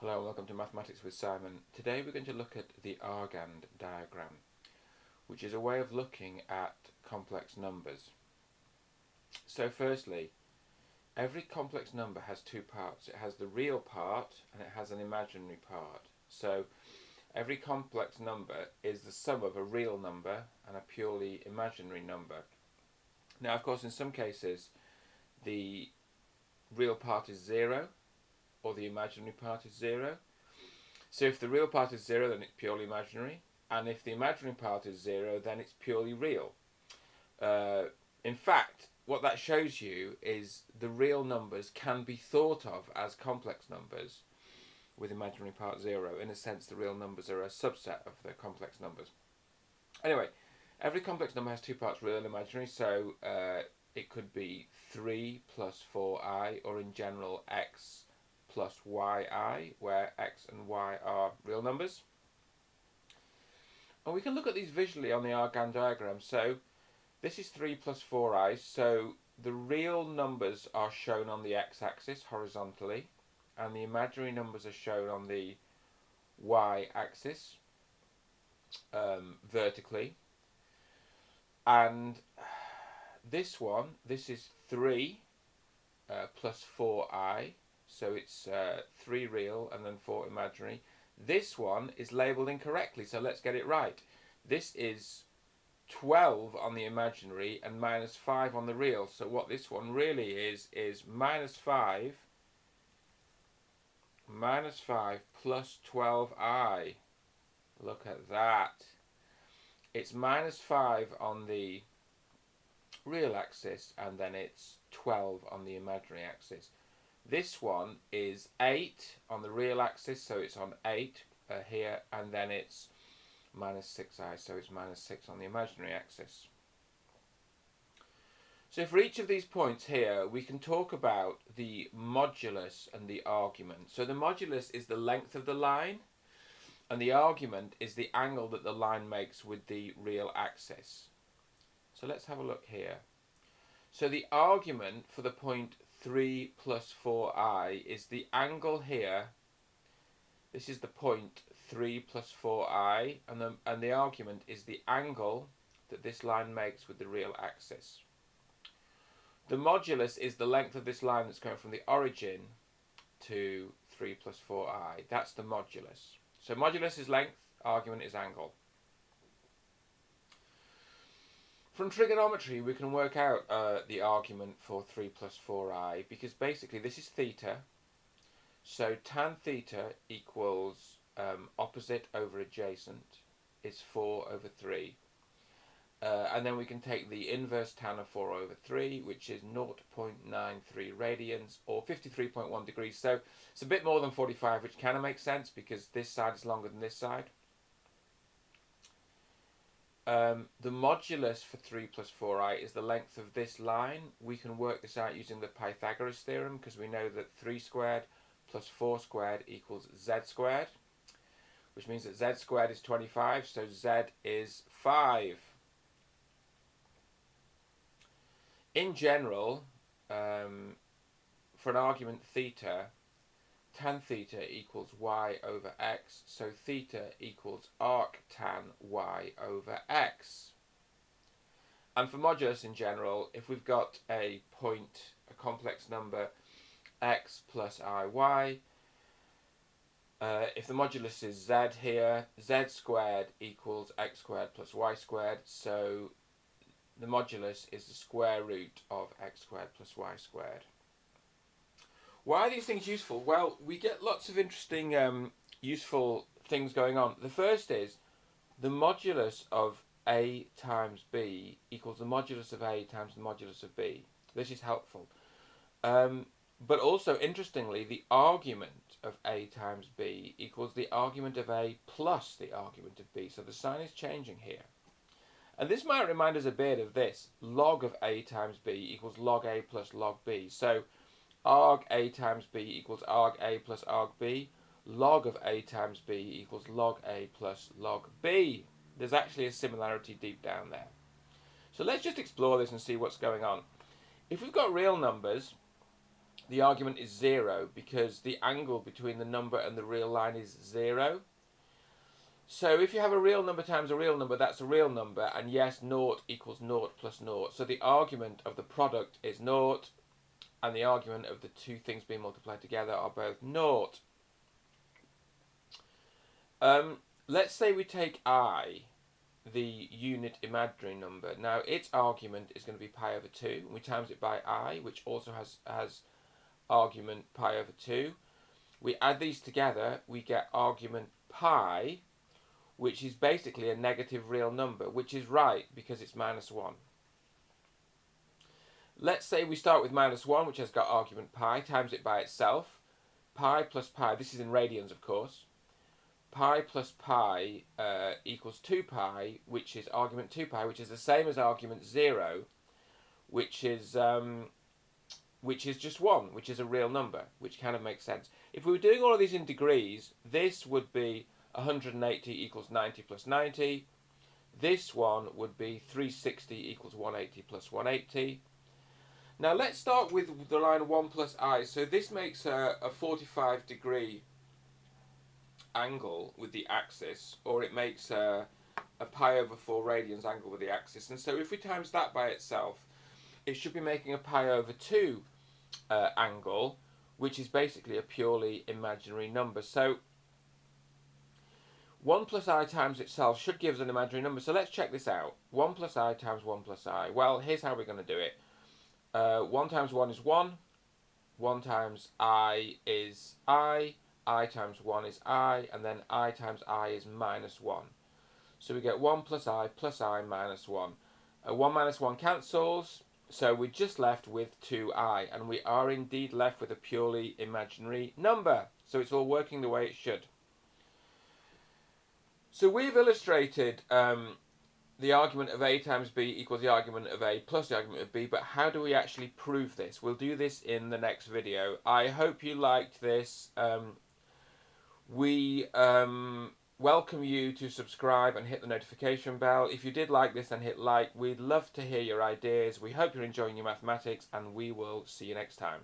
Hello and welcome to Mathematics with Simon. Today we're going to look at the Argand diagram, which is a way of looking at complex numbers. So firstly, every complex number has two parts. It has the real part and it has an imaginary part. So every complex number is the sum of a real number and a purely imaginary number. Now, of course, in some cases, the real part is 0 or the imaginary part is 0. So if the real part is 0, then it's purely imaginary. And if the imaginary part is 0, then it's purely real. In fact, what that shows you is the real numbers can be thought of as complex numbers with imaginary part 0. In a sense, the real numbers are a subset of the complex numbers. Anyway, every complex number has two parts, real and imaginary. So it could be 3 plus 4i, or in general, x plus yi, where x and y are real numbers. And we can look at these visually on the Argand diagram. So this is 3 plus 4i, so the real numbers are shown on the x-axis horizontally, and the imaginary numbers are shown on the y-axis vertically. And this is 3 plus 4i, so it's 3 real and then 4 imaginary. This one is labelled incorrectly, so let's get it right. This is 12 on the imaginary and minus 5 on the real. So what this one really is minus 5 plus 12i. Look at that. It's minus 5 on the real axis and then it's 12 on the imaginary axis. This one is 8 on the real axis, so it's on 8 here, and then it's minus 6i, so it's minus 6 on the imaginary axis. So for each of these points here, we can talk about the modulus and the argument. So the modulus is the length of the line, and the argument is the angle that the line makes with the real axis. So let's have a look here. So the argument for the point 3 plus 4i is the angle here. This is the point 3 plus 4i, and the argument is the angle that this line makes with the real axis. The modulus is the length of this line that's going from the origin to 3 plus 4i. That's the modulus. So modulus is length, argument is angle. From trigonometry, we can work out the argument for 3 plus 4i, because basically this is theta. So tan theta equals opposite over adjacent is 4 over 3. And then we can take the inverse tan of 4 over 3, which is 0.93 radians, or 53.1 degrees. So it's a bit more than 45, which kind of makes sense because this side is longer than this side. The modulus for 3 plus 4i is the length of this line. We can work this out using the Pythagoras theorem, because we know that 3 squared plus 4 squared equals z squared, which means that z squared is 25, so z is 5. In general, for an argument theta, tan theta equals y over x, so theta equals arc tan y over x. And for modulus in general, if we've got a point, a complex number, x plus iy, if the modulus is z here, z squared equals x squared plus y squared, so the modulus is the square root of x squared plus y squared. Why are these things useful? Well, we get lots of interesting useful things going on. The first is the modulus of a times b equals the modulus of a times the modulus of b. This is helpful. But also, interestingly, the argument of a times b equals the argument of a plus the argument of b. So the sign is changing here. And this might remind us a bit of this. Log of a times b equals log a plus log b. So arg a times b equals arg a plus arg b. Log of a times b equals log a plus log b. There's actually a similarity deep down there. So let's just explore this and see what's going on. If we've got real numbers, the argument is 0 because the angle between the number and the real line is 0. So if you have a real number times a real number, that's a real number, and yes, 0 equals 0 plus 0. So the argument of the product is 0, and the argument of the two things being multiplied together are both 0. Let's say we take I, the unit imaginary number. Now its argument is going to be pi over 2, and we times it by I, which also has argument pi over 2. We add these together, we get argument pi, which is basically a negative real number, which is right because it's minus 1. Let's say we start with minus 1, which has got argument pi, times it by itself. Pi plus pi, this is in radians of course. Pi plus pi equals 2 pi, which is argument 2 pi, which is the same as argument 0, which is just 1, which is a real number, which kind of makes sense. If we were doing all of these in degrees, this would be 180 equals 90 plus 90. This one would be 360 equals 180 plus 180. Now let's start with the line 1 plus I. So this makes a 45 degree angle with the axis, or it makes a pi over 4 radians angle with the axis. And so if we times that by itself, it should be making a pi over 2 angle, which is basically a purely imaginary number. So 1 plus I times itself should give us an imaginary number. So let's check this out. 1 plus I times 1 plus I. Well, here's how we're going to do it. 1 times 1 is 1. 1 times I is I times 1 is I, and then I times I is minus 1. So we get 1 plus I minus 1. 1 minus 1 cancels, so we're just left with 2I, and we are indeed left with a purely imaginary number. So it's all working the way it should. So we've illustrated the argument of A times B equals the argument of A plus the argument of B, but how do we actually prove this? We'll do this in the next video. I hope you liked this. We welcome you to subscribe and hit the notification bell. If you did like this, then hit like. We'd love to hear your ideas. We hope you're enjoying your mathematics, and we will see you next time.